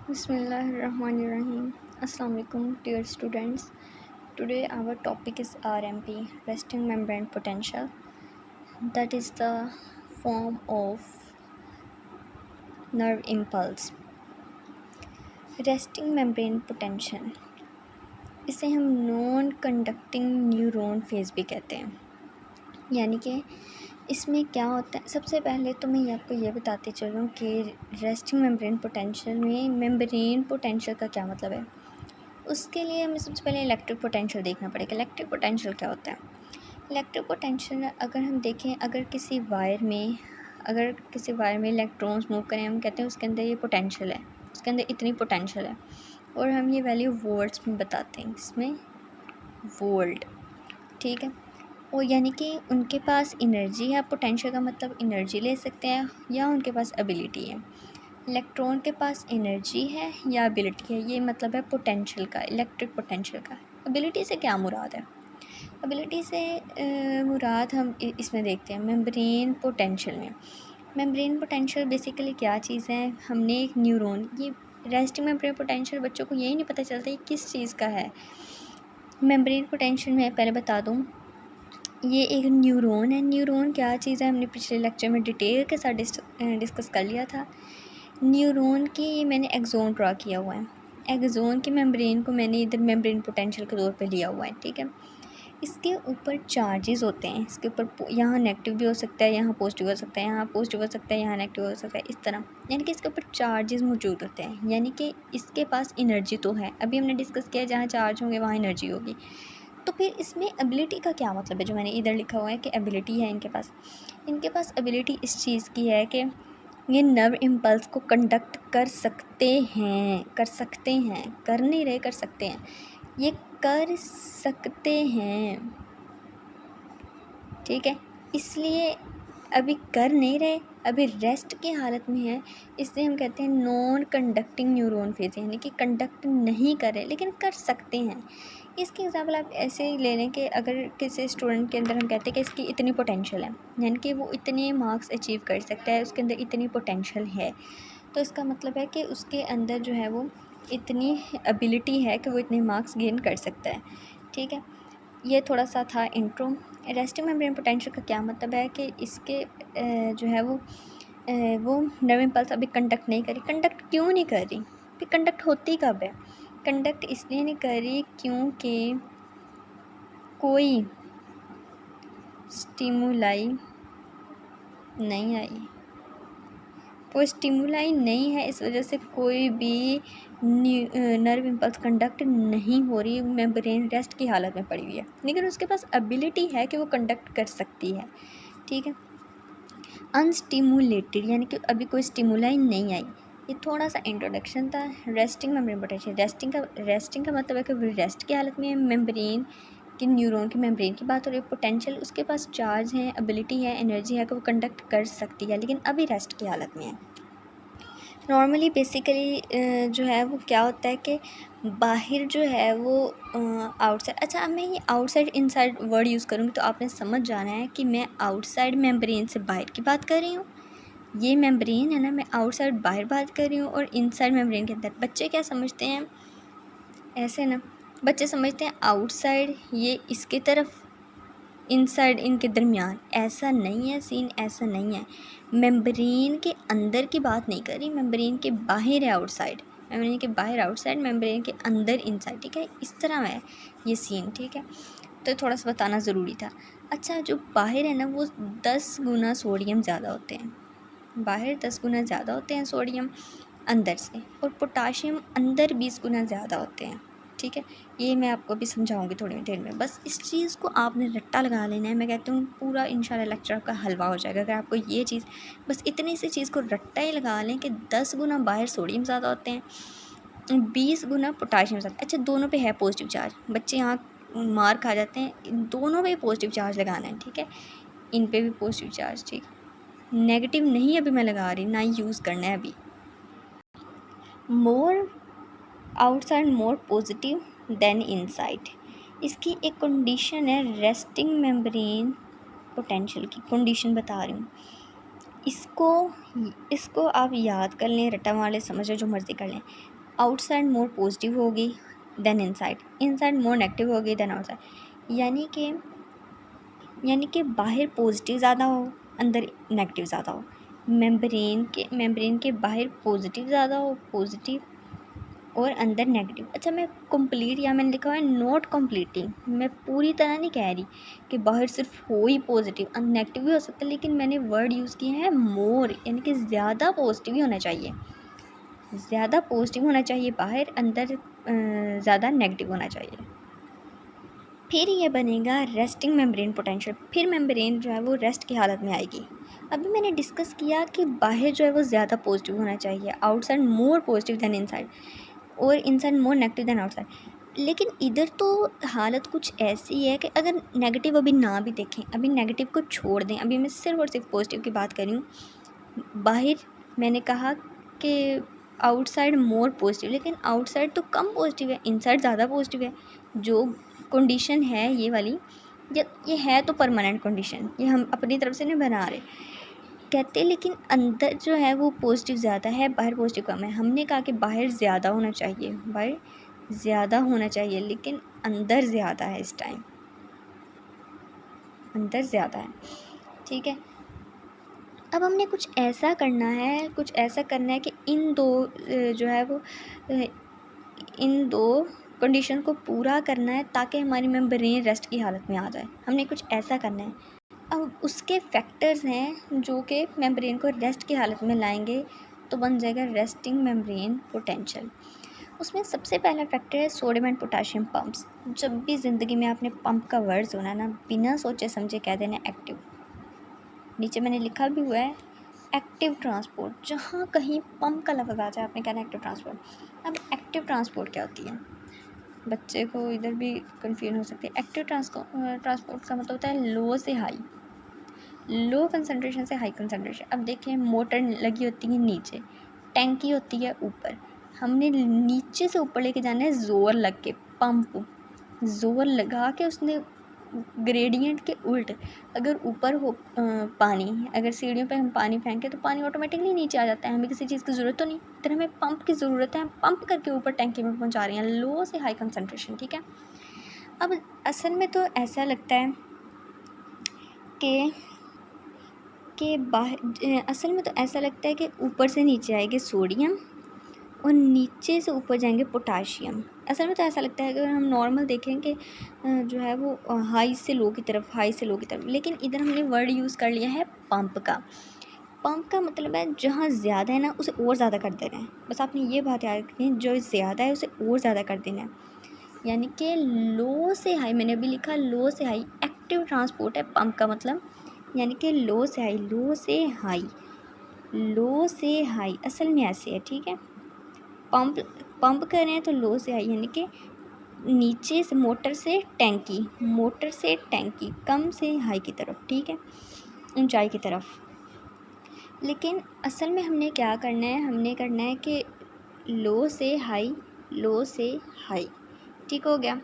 Bismillahirrahmanirrahim. Assalamu alaikum, dear students. Today our topic is RMP, resting membrane potential. That is the form of nerve impulse. Resting membrane potential, इसे हम non conducting neuron phase भी कहते हैं। यानी कि इसमें क्या होता है, सबसे पहले तो मैं आपको ये बताते चलूँ कि रेस्टिंग मेम्ब्रेन पोटेंशियल में मेम्ब्रेन पोटेंशियल का क्या मतलब है। उसके लिए हमें सबसे पहले इलेक्ट्रिक पोटेंशियल देखना पड़ेगा। इलेक्ट्रिक पोटेंशियल क्या होता है? इलेक्ट्रिक पोटेंशियल अगर हम देखें, अगर किसी वायर में इलेक्ट्रॉन्स मूव करें, हम कहते हैं उसके अंदर ये पोटेंशियल है, उसके अंदर इतनी पोटेंशियल है, और हम ये वैल्यू वोल्ट्स में बताते हैं, इसमें वोल्ट, ठीक है। और यानी कि उनके पास एनर्जी है, पोटेंशियल का मतलब एनर्जी ले सकते हैं या उनके पास एबिलिटी है। इलेक्ट्रॉन के पास एनर्जी है या एबिलिटी है, ये मतलब है पोटेंशियल का, इलेक्ट्रिक पोटेंशियल का। एबिलिटी से क्या मुराद है? एबिलिटी से मुराद हम इसमें देखते हैं मेम्ब्रेन पोटेंशियल में। मेम्ब्रेन पोटेंशियल बेसिकली क्या चीज़ है? हमने एक न्यूरॉन, ये रेस्टिंग मेम्ब्रेन पोटेंशियल बच्चों को यही नहीं पता चलता ये किस चीज़ का है। मेम्ब्रेन पोटेंशियल में पहले बता दूँ, ये एक न्यूरॉन है। न्यूरॉन क्या चीज़ है, हमने पिछले लेक्चर में डिटेल के साथ डिस्कस कर लिया था। न्यूरॉन की मैंने एक्सोन ड्रा किया हुआ है, एक्सोन की मेम्ब्रेन को मैंने इधर मेम्ब्रेन पोटेंशियल के तौर पे लिया हुआ है, ठीक है। इसके ऊपर चार्जेस होते हैं, इसके ऊपर यहाँ नेगेटिव भी हो सकता है, यहाँ पॉजिटिव हो सकता है, यहाँ पॉजिटिव हो सकता है, यहाँ नेगेटिव हो सकता है, इस तरह। यानी कि इसके ऊपर चार्जेस मौजूद होते हैं, यानी कि इसके पास एनर्जी तो है। अभी हमने डिस्कस किया जहाँ चार्ज होंगे वहाँ एनर्जी होगी। तो फिर इसमें एबिलिटी का क्या मतलब है, जो मैंने इधर लिखा हुआ है कि एबिलिटी है इनके पास एबिलिटी इस चीज़ की है कि ये नर्व इम्पल्स को कंडक्ट कर सकते हैं, कर नहीं रहे, कर सकते हैं, ये कर सकते हैं, ठीक है। इसलिए अभी कर नहीं रहे, अभी रेस्ट की हालत में है, इसलिए हम कहते हैं नॉन कंडक्टिंग न्यूरॉन फेज, यानी कि कंडक्ट नहीं कर रहे लेकिन कर सकते हैं। इसकी एग्जाम्पल आप ऐसे ही ले लें कि अगर किसी स्टूडेंट के अंदर हम कहते हैं कि इसकी इतनी पोटेंशियल है, यानी कि वो इतने मार्क्स अचीव कर सकता है, उसके अंदर इतनी पोटेंशियल है, तो इसका मतलब है कि उसके अंदर जो है वो इतनी एबिलिटी है कि वो इतने मार्क्स गेन कर सकता है, ठीक है। ये थोड़ा सा था इंट्रो। रेस्टिंग मेम्ब्रेन पोटेंशियल का क्या मतलब है कि इसके जो है वो नर्व इम्पल्स अभी कंडक्ट नहीं करी। कंडक्ट क्यों नहीं कर रही? फिर कंडक्ट होती कब है? कंडक्ट इसलिए नहीं कर रही क्योंकि कोई स्टिमुलाई नहीं आई, कोई स्टिमुलाई नहीं है, इस वजह से कोई भी नर्व इम्पल्स कंडक्ट नहीं हो रही, मेम्ब्रेन रेस्ट की हालत में पड़ी हुई है, लेकिन उसके पास एबिलिटी है कि वो कंडक्ट कर सकती है, ठीक है। अनस्टिमुलेटेड यानी कि अभी कोई स्टिमुलाई नहीं आई। ये थोड़ा सा इंट्रोडक्शन था रेस्टिंग मेम्ब्रेन पोटेंशियल। रेस्टिंग का मतलब है कि वो रेस्ट की हालत में, मेम्ब्रेन कि न्यूरॉन की मेम्ब्रेन की बात हो रही है। पोटेंशियल उसके पास चार्ज है, एबिलिटी है, एनर्जी है कि वो कंडक्ट कर सकती है, लेकिन अभी रेस्ट की हालत में है। नॉर्मली बेसिकली जो है वो क्या होता है कि बाहर जो है वो आउटसाइड, अच्छा अब मैं ये आउटसाइड इनसाइड वर्ड यूज़ करूँगी तो आपने समझ जाना है कि मैं आउटसाइड मेम्ब्रेन से बाहर की बात कर रही हूँ, ये मेम्ब्रेन है ना, मैं आउटसाइड बाहर बात कर रही हूँ, और इनसाइड मेम्ब्रेन के अंदर। बच्चे क्या समझते हैं ऐसे ना, बच्चे समझते हैं आउटसाइड ये इसके तरफ, इनसाइड इनके दरमियान। ऐसा नहीं है सीन, ऐसा नहीं है। मेम्ब्रेन के अंदर की बात नहीं करी, मेम्ब्रेन के बाहर है आउटसाइड, मेम्ब्रेन के बाहर आउटसाइड, मेम्ब्रेन के अंदर इनसाइड, ठीक है। इस तरह है ये सीन, ठीक है। तो थोड़ा सा बताना ज़रूरी था। अच्छा, जो बाहर है ना वो 10 गुना सोडियम ज़्यादा होते हैं, बाहर 10 गुना ज़्यादा होते हैं सोडियम अंदर से, और पोटाशियम अंदर 20 गुना ज़्यादा होते हैं, ठीक है। ये मैं आपको अभी समझाऊंगी थोड़ी देर में। बस इस चीज़ को आपने रट्टा लगा लेना है, मैं कहती हूँ पूरा इंशाल्लाह लेक्चर आपका हलवा हो जाएगा अगर आपको ये चीज़, बस इतनी सी चीज़ को रट्टा ही लगा लें कि 10 गुना बाहर सोडियम ज़्यादा होते हैं, 20 गुना पोटाशियम ज़्यादा। अच्छा, दोनों पे है पॉजिटिव चार्ज, बच्चे यहाँ मार खा जाते हैं, इन दोनों पे पॉजिटिव चार्ज लगाना है, ठीक है। इन पे भी पॉजिटिव चार्ज, ठीक, नेगेटिव नहीं अभी मैं लगा रही, ना यूज़ करना है अभी। More outside more positive than inside, इसकी एक कंडीशन है रेस्टिंग मेम्ब्रेन पोटेंशियल की, कंडीशन बता रही हूँ। इसको इसको आप याद कर लें, रट्टा मार लें, समझ लें, जो मर्ज़ी कर लें। आउटसाइड मोर पॉजिटिव होगी than inside, inside more negative होगी देन आउटसाइड। यानी कि बाहर पॉजिटिव ज़्यादा हो, अंदर नेगेटिव ज़्यादा हो। मेम्ब्रेन के बाहर पॉजिटिव ज़्यादा हो, पॉजिटिव, और अंदर नेगेटिव। अच्छा, मैं कंप्लीट, या मैंने लिखा हुआ है नॉट कम्प्लीटिंग, मैं पूरी तरह नहीं कह रही कि बाहर सिर्फ हो ही पॉजिटिव, नेगेटिव भी हो सकता है, लेकिन मैंने वर्ड यूज़ किए हैं मोर, यानी कि ज़्यादा पॉजिटिव ही होना चाहिए, ज़्यादा पॉजिटिव होना चाहिए बाहर, अंदर ज़्यादा नेगेटिव होना चाहिए। फिर ये बनेगा रेस्टिंग मेम्ब्रेन पोटेंशियल। फिर मेम्ब्रेन जो है वो रेस्ट की हालत में आएगी। अभी मैंने डिस्कस किया कि बाहर जो है वो ज़्यादा पॉजिटिव होना चाहिए, outside more positive than inside, और inside more negative than outside. लेकिन इधर तो हालत कुछ ऐसी है कि अगर नेगेटिव अभी ना भी देखें, अभी नेगेटिव को छोड़ दें, अभी मैं सिर्फ और सिर्फ पॉजिटिव की बात कर रही हूँ। बाहर मैंने कहा कि आउटसाइड मोर पॉजिटिव, लेकिन आउटसाइड तो कम पॉजिटिव है, इनसाइड ज़्यादा पॉजिटिव है। जो कंडीशन है ये वाली, ये है तो परमानेंट कंडीशन, ये हम अपनी तरफ से नहीं बना रहे कहते, लेकिन अंदर जो है वो पॉजिटिव ज़्यादा है, बाहर पॉजिटिव कम है। हमने कहा कि बाहर ज़्यादा होना चाहिए, बाहर ज़्यादा होना चाहिए, लेकिन अंदर ज़्यादा है, इस टाइम अंदर ज़्यादा है, ठीक है। अब हमने कुछ ऐसा करना है कि इन दो जो है वो इन दो कंडीशन को पूरा करना है, ताकि हमारी मेम्ब्रेन रेस्ट की हालत में आ जाए। हमने कुछ ऐसा करना है। अब उसके फैक्टर्स हैं जो कि मेम्ब्रेन को रेस्ट की हालत में लाएंगे, तो बन जाएगा रेस्टिंग मेम्ब्रेन पोटेंशियल। उसमें सबसे पहला फैक्टर है सोडियम एंड पोटाशियम पम्प्स। जब भी ज़िंदगी में आपने पंप का वर्ड सुना ना, बिना सोचे समझे कह देना एक्टिव। नीचे मैंने लिखा भी हुआ है एक्टिव ट्रांसपोर्ट, जहाँ कहीं पंप का लफ्ज़ आ जाए आपने कहना एक्टिव ट्रांसपोर्ट। अब एक्टिव ट्रांसपोर्ट क्या होती है, बच्चे को इधर भी कन्फ्यूजन हो सकती है। एक्टिव ट्रांसपोर्ट का मतलब होता है लो से हाई, लो कंसंट्रेशन से हाई कंसंट्रेशन। अब देखें, मोटर लगी होती है नीचे, टैंकी होती है ऊपर, हमने नीचे से ऊपर लेके जाना है ज़ोर लग के, पंप ज़ोर लगा के उसने ग्रेडियंट के उल्ट। अगर ऊपर हो पानी, अगर सीढ़ियों पे हम पानी फेंकें तो पानी ऑटोमेटिकली नीचे आ जाता है, हमें किसी चीज़ की ज़रूरत तो नहीं, इधर हमें पंप की ज़रूरत है, हम पंप करके ऊपर टैंकी में पहुंचा रहे हैं, लो से हाई कंसंट्रेशन, ठीक है। अब असल में तो ऐसा लगता है असल में तो ऐसा लगता है कि ऊपर से नीचे आएंगे सोडियम और नीचे से ऊपर जाएंगे पोटाशियम। असल में तो ऐसा लगता है कि अगर हम नॉर्मल देखें कि जो है वो हाई से लो की तरफ, लेकिन इधर हमने वर्ड यूज़ कर लिया है पंप का। पंप का मतलब है जहाँ ज़्यादा है ना उसे और ज़्यादा कर देना है। बस आपने ये बात याद रखनी है, जो ज़्यादा है उसे और ज़्यादा कर देना है। यानी कि लो से हाई, मैंने अभी लिखा लो से हाई, एक्टिव ट्रांसपोर्ट है पंप का मतलब, यानी कि लो से हाई, लो से हाई, लो से हाई असल में ऐसे है, ठीक है। पंप कर रहे हैं तो लो से हाई, यानी कि नीचे से मोटर से टैंकी, कम से हाई की तरफ, ठीक है, ऊंचाई की तरफ। लेकिन असल में हमने क्या करना है, हमने करना है कि लो से हाई, लो से हाई, ठीक हो गया।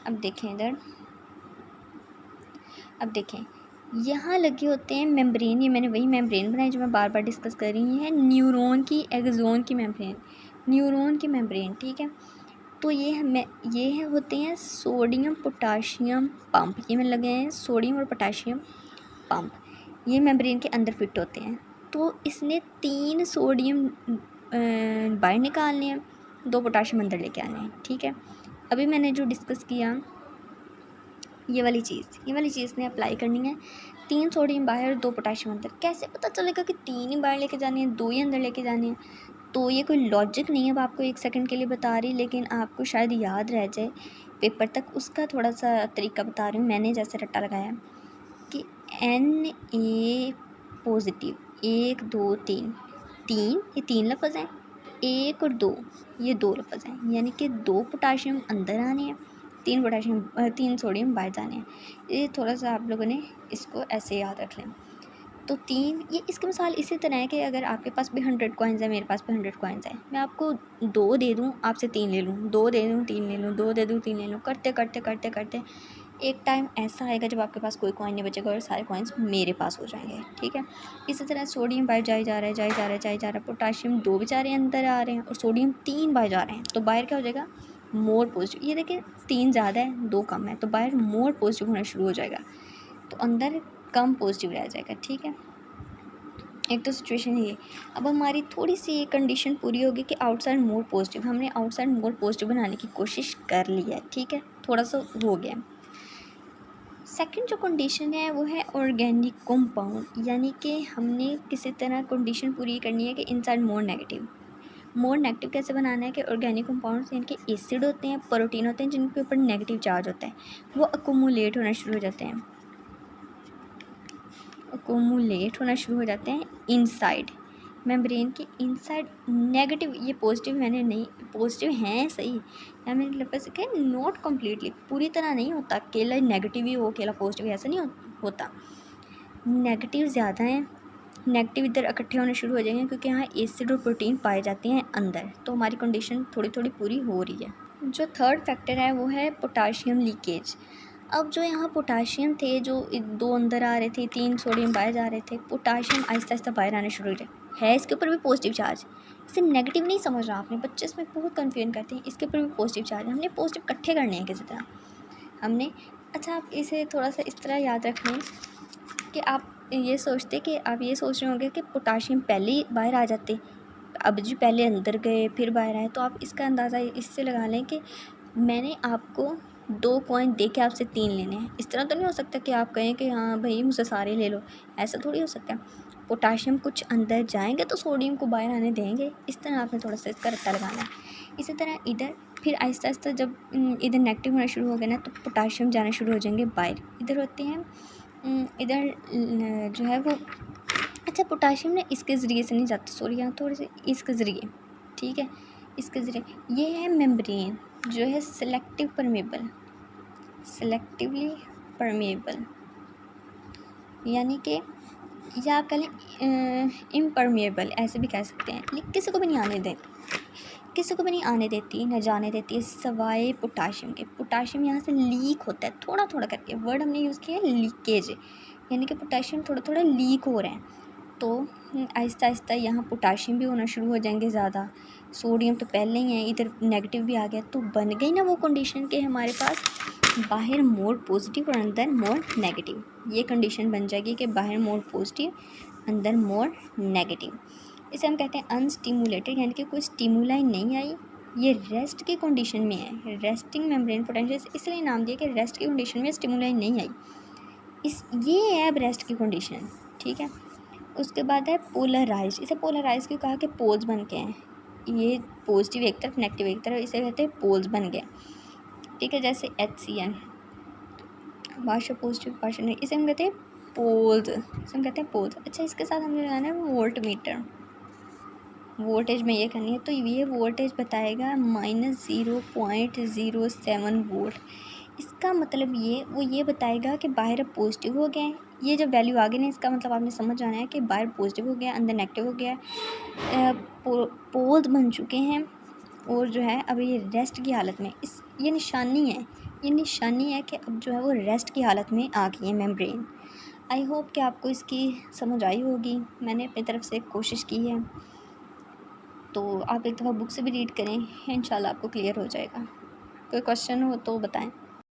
अब देखें इधर, अब देखें यहाँ लगे होते हैं मेम्ब्रेन, ये मैंने वही मेम्ब्रेन बनाई जो मैं बार बार डिस्कस कर रही है, न्यूरॉन की एक्सोन की मेम्ब्रेन, न्यूरॉन की मेम्ब्रेन, ठीक है। तो ये होते हैं सोडियम पोटाशियम पंप, ये में लगे हैं सोडियम और पोटाशियम पंप, ये मेम्ब्रेन के अंदर फिट होते हैं। तो इसने 3 सोडियम बाहर निकालने हैं, 2 पोटाशियम अंदर लेके आने हैं, ठीक है। अभी मैंने जो डिस्कस किया ये वाली चीज़ ने अप्लाई करनी है, 3 सोडियम बाहर, 2 पोटाशियम अंदर। कैसे पता चलेगा कि 3 ही बाहर लेके जाने हैं, 2 ही अंदर लेके जाने हैं? तो ये कोई लॉजिक नहीं है, अब आपको 1 सेकंड के लिए बता रही, लेकिन आपको शायद याद रह जाए पेपर तक, उसका थोड़ा सा तरीका बता रही हूँ। मैंने जैसे रट्टा लगाया कि Na पॉजिटिव 1 2 3, ये 3 लफ्ज़ हैं, 1 और 2 ये 2 लफ्ज़ हैं, यानी कि 2 पोटाशियम अंदर आने हैं, 3 सोडियम बाहर जाने हैं। ये थोड़ा सा आप लोगों ने इसको ऐसे याद रख लें। तो 3, ये इसकी मिसाल इसी तरह है कि अगर आपके पास भी 100 कॉइन्स है, मेरे पास भी 100 कॉइन्स है, मैं आपको 2 दे दूँ, आपसे 3 ले लूँ, 2 दे दूँ 3 ले लूँ, 2 दे दूँ 3 ले लूँ, करते एक टाइम ऐसा आएगा जब आपके पास कोई कॉइन नहीं बचेगा और सारे कॉइन्स मेरे पास हो जाएंगे, ठीक है। इसी तरह सोडियम बाहर जाए जा रहा है, जाए जा रहा है, जाए जा रहा है, पोटाशियम 2 बेचारे अंदर आ रहे हैं और सोडियम 3 बाहर जा रहे हैं, तो बाहर क्या हो जाएगा, मोर पॉजिटिव। ये देखिए 3 ज़्यादा है 2 कम है, तो बाहर मोर पॉजिटिव होना शुरू हो जाएगा, तो अंदर कम पॉजिटिव रह जाएगा, ठीक है। एक तो सिचुएशन ये। अब हमारी थोड़ी सी ये कंडीशन पूरी होगी कि आउटसाइड मोर पॉजिटिव, हमने आउटसाइड मोर पॉजिटिव बनाने की कोशिश कर ली है, ठीक है, थोड़ा सा हो गया। सेकंड जो कंडीशन है वो है ऑर्गेनिक कंपाउंड, यानी कि हमने किसी तरह कंडीशन पूरी करनी है कि inside more negative. More negative कैसे बनाना है कि ऑर्गेनिक कंपाउंड्स यानी कि एसिड होते हैं, प्रोटीन होते हैं जिनके ऊपर नेगेटिव चार्ज होता है, वो अकोमुलेट होना शुरू हो जाते हैं, अकोमुलेट होना शुरू हो जाते हैं इनसाइड मेम्ब्रेन के इनसाइड। नेगेटिव, ये पॉजिटिव मैंने नहीं, पॉजिटिव हैं सही, या मैंने लफ्ज़ से कहा नॉट कम्प्लीटली, पूरी तरह नहीं होता, अकेला नेगेटिव ही हो अकेला पॉजिटिव ऐसा नहीं होता, नेगेटिव ज़्यादा हैं, नेगेटिव इधर इकट्ठे होने शुरू हो जाएंगे क्योंकि यहाँ एसिड और प्रोटीन पाए जाते हैं अंदर, तो हमारी कंडीशन थोड़ी थोड़ी पूरी हो रही है। जो थर्ड फैक्टर है वो है पोटाशियम लीकेज। अब जो यहाँ पोटाशियम थे जो 2 अंदर आ रहे थे, 3 सोडियम बाहर जा रहे थे, पोटाशियम आहिस्ता आहिस्ता बाहर आने शुरू हो गए, है इसके ऊपर भी पॉजिटिव चार्ज, इसे नेगेटिव नहीं समझ रहा आपने, बच्चे इसमें बहुत कन्फ्यूजन करते हैं, इसके ऊपर भी पॉजिटिव चार्ज, हमने पॉजिटिव इकट्ठे करने हैं किसी तरह हमने। अच्छा, आप इसे थोड़ा सा इस तरह याद रख लें कि आप ये सोचते कि आप ये सोच रहे होंगे कि पोटाशियम पहले ही बाहर आ जाते, अब जो पहले अंदर गए फिर बाहर आए, तो आप इसका अंदाज़ा इससे लगा लें कि मैंने आपको 2 कॉइन दे के आपसे 3 लेने हैं। इस तरह तो नहीं हो सकता कि आप कहें कि हाँ भाई मुझसे सारे ले लो, ऐसा थोड़ी हो सकता है। पोटाशियम कुछ अंदर जाएंगे तो सोडियम को बाहर आने देंगे, इस तरह आपने थोड़ा सा इसका रट्टा लगाना है। इसी तरह इधर फिर आहिस्ता आहिस्ता जब इधर नेगेटिव होना शुरू हो गया ना, तो पोटाशियम जाना शुरू हो जाएंगे बाहर, इधर होते हैं इधर जो है वो, अच्छा पोटाशियम ने इसके ज़रिए से नहीं जाता, सॉरी यहाँ थोड़े से इसके ज़रिए, ठीक है, इसके ज़रिए ये है मेम्ब्रेन जो है सेलेक्टिव परमेबल, सेलेक्टिवली परमेबल, यानी कि या आप कह लें इम्परमेबल, ऐसे भी कह सकते हैं, लेकिन किसी को भी नहीं आने देती, किसी को भी नहीं आने देती, न जाने देती है सवाए पोटाशियम के। पोटाशियम यहाँ से लीक होता है थोड़ा थोड़ा करके, वर्ड हमने यूज़ किया है लीकेज, यानी कि पोटाशियम थोड़ा थोड़ा लीक हो रहे हैं, तो आहिस्ता आहिस्ता यहाँ पोटाशियम भी होना शुरू हो जाएंगे ज़्यादा, सोडियम तो पहले ही है, इधर नेगेटिव भी आ गया, तो बन गई ना वो कंडीशन के हमारे पास बाहर मोर पॉजिटिव और अंदर मोर नेगेटिव। ये कंडीशन बन जाएगी कि बाहर मोर पॉजिटिव अंदर मोर नेगेटिव। इसे हम कहते हैं अनस्टिमुलेटेड, यानी कि कोई स्टिमुलाई नहीं आई, ये रेस्ट की कंडीशन में है, रेस्टिंग मेम्ब्रेन पोटेंशियल, इसलिए नाम दिया कि रेस्ट की कंडीशन में स्टिमुलाई नहीं आई, ये है अब रेस्ट की कंडीशन, ठीक है। उसके बाद है पोलराइज, इसे पोलराइज क्यों कहा कि पोल्स बन गए हैं, ये पॉजिटिव एक तरफ नेगेटिव एक तरफ, इसे कहते हैं पोल्स बन गए, ठीक है, जैसे HCl partial positive partial negative, इसे हम कहते हैं पोल्स, इसे हम कहते हैं पोल्स। अच्छा, इसके साथ हमने लगाना है वोल्ट मीटर, वोल्टेज में ये करनी है, तो ये वोल्टेज बताएगा -0.07 वोल्ट। इसका मतलब वो ये बताएगा कि बाहर अब पॉजिटिव हो गए हैं, ये जब वैल्यू आ गई ना, इसका मतलब आपने समझ जाना है कि बाहर पॉजिटिव हो गया, अंदर नेगेटिव हो गया, पोल्स बन चुके हैं, और जो है अब ये रेस्ट की हालत में, ये निशानी है, ये निशानी है कि अब जो है वो रेस्ट की हालत में आ गई है मेम्ब्रेन। आई होप कि आपको इसकी समझ आई होगी, मैंने अपनी तरफ से कोशिश की है, तो आप एक दफ़ा बुक से भी रीड करें, इंशाल्लाह आपको क्लियर हो जाएगा। कोई क्वेश्चन हो तो बताएं।